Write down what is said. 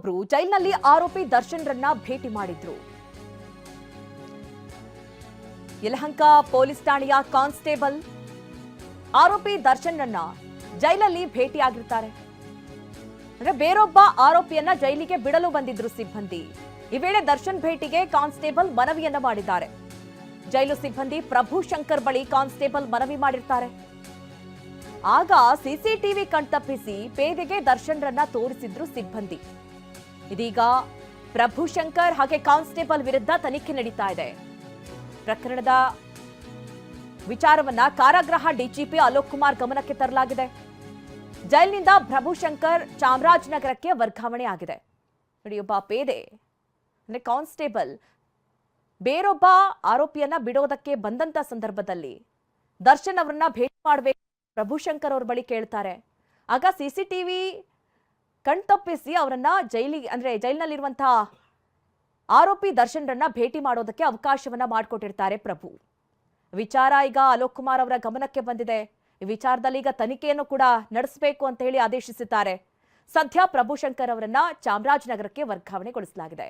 ಪೊಲೀಸರೊಬ್ಬರು ಜೈಲಿನಲ್ಲಿ ಆರೋಪಿ ದರ್ಶನ್ರನ್ನ ಭೇಟಿ ಮಾಡಿದ್ರು. ಯಲಹಂಕ ಪೊಲೀಸ್ ಠಾಣೆಯ ಕಾನ್ಸ್ಟೇಬಲ್ ಆರೋಪಿ ದರ್ಶನ್ರನ್ನ ಜೈಲಲ್ಲಿ ಭೇಟಿಯಾಗಿರ್ತಾರೆ. ಅಂದ್ರೆ ಬೇರೊಬ್ಬ ಆರೋಪಿಯನ್ನ ಜೈಲಿಗೆ ಬಿಡಲು ಬಂದಿದ್ರು ಸಿಬ್ಬಂದಿ. ಈ ವೇಳೆ ದರ್ಶನ್ ಭೇಟಿಗೆ ಕಾನ್ಸ್ಟೇಬಲ್ ಮನವಿಯನ್ನ ಮಾಡಿದ್ದಾರೆ. ಜೈಲು ಸಿಬ್ಬಂದಿ ಪ್ರಭು ಶಂಕರ್ ಬಳಿ ಕಾನ್ಸ್ಟೇಬಲ್ ಮನವಿ ಮಾಡಿರ್ತಾರೆ. ಆಗ ಸಿಸಿಟಿವಿ ಕಣ್ತಪ್ಪಿಸಿ ಪೇದೆಗೆ ದರ್ಶನ್ರನ್ನ ತೋರಿಸಿದ್ರು ಸಿಬ್ಬಂದಿ. ಇದೀಗ ಪ್ರಭು ಶಂಕರ್ ಹಾಗೆ ಕಾನ್ಸ್ಟೇಬಲ್ ವಿರುದ್ಧ ತನಿಖೆ ನಡೀತಾ ಇದೆ. ಪ್ರಕರಣದ ವಿಚಾರವನ್ನ ಕಾರಾಗೃಹ ಡಿಜಿಪಿ ಅಲೋಕ್ ಕುಮಾರ್ ಗಮನಕ್ಕೆ ತರಲಾಗಿದೆ. ಜೈಲಿನಿಂದ ಪ್ರಭು ಶಂಕರ್ ಚಾಮರಾಜನಗರಕ್ಕೆ ವರ್ಗಾವಣೆ ಆಗಿದೆ. ನೋಡಿ, ಒಬ್ಬ ಪೇದೆ ಅಂದ್ರೆ ಕಾನ್ಸ್ಟೇಬಲ್ ಬೇರೊಬ್ಬ ಆರೋಪಿಯನ್ನ ಬಿಡೋದಕ್ಕೆ ಬಂದಂತ ಸಂದರ್ಭದಲ್ಲಿ ದರ್ಶನ್ ಅವರನ್ನ ಭೇಟಿ ಮಾಡಬೇಕು ಪ್ರಭು ಶಂಕರ್ ಅವ್ರ ಬಳಿ ಕೇಳ್ತಾರೆ. ಆಗ ಸಿಸಿಟಿವಿ ಕಣ್ತಪ್ಪಿಸಿ ಅವರನ್ನ ಜೈಲಿನಲ್ಲಿರುವಂತಹ ಆರೋಪಿ ದರ್ಶನ್ರನ್ನ ಭೇಟಿ ಮಾಡೋದಕ್ಕೆ ಅವಕಾಶವನ್ನ ಮಾಡಿಕೊಟ್ಟಿರ್ತಾರೆ ಪ್ರಭು. ವಿಚಾರ ಈಗ ಅಲೋಕ್ ಕುಮಾರ್ ಅವರ ಗಮನಕ್ಕೆ ಬಂದಿದೆ. ಈ ವಿಚಾರದಲ್ಲಿ ಈಗ ತನಿಖೆಯನ್ನು ಕೂಡ ನಡೆಸಬೇಕು ಅಂತ ಹೇಳಿ ಆದೇಶಿಸಿದ್ದಾರೆ. ಸದ್ಯ ಪ್ರಭು ಶಂಕರ್ ಅವರನ್ನ ಚಾಮರಾಜನಗರಕ್ಕೆ ವರ್ಗಾವಣೆಗೊಳಿಸಲಾಗಿದೆ.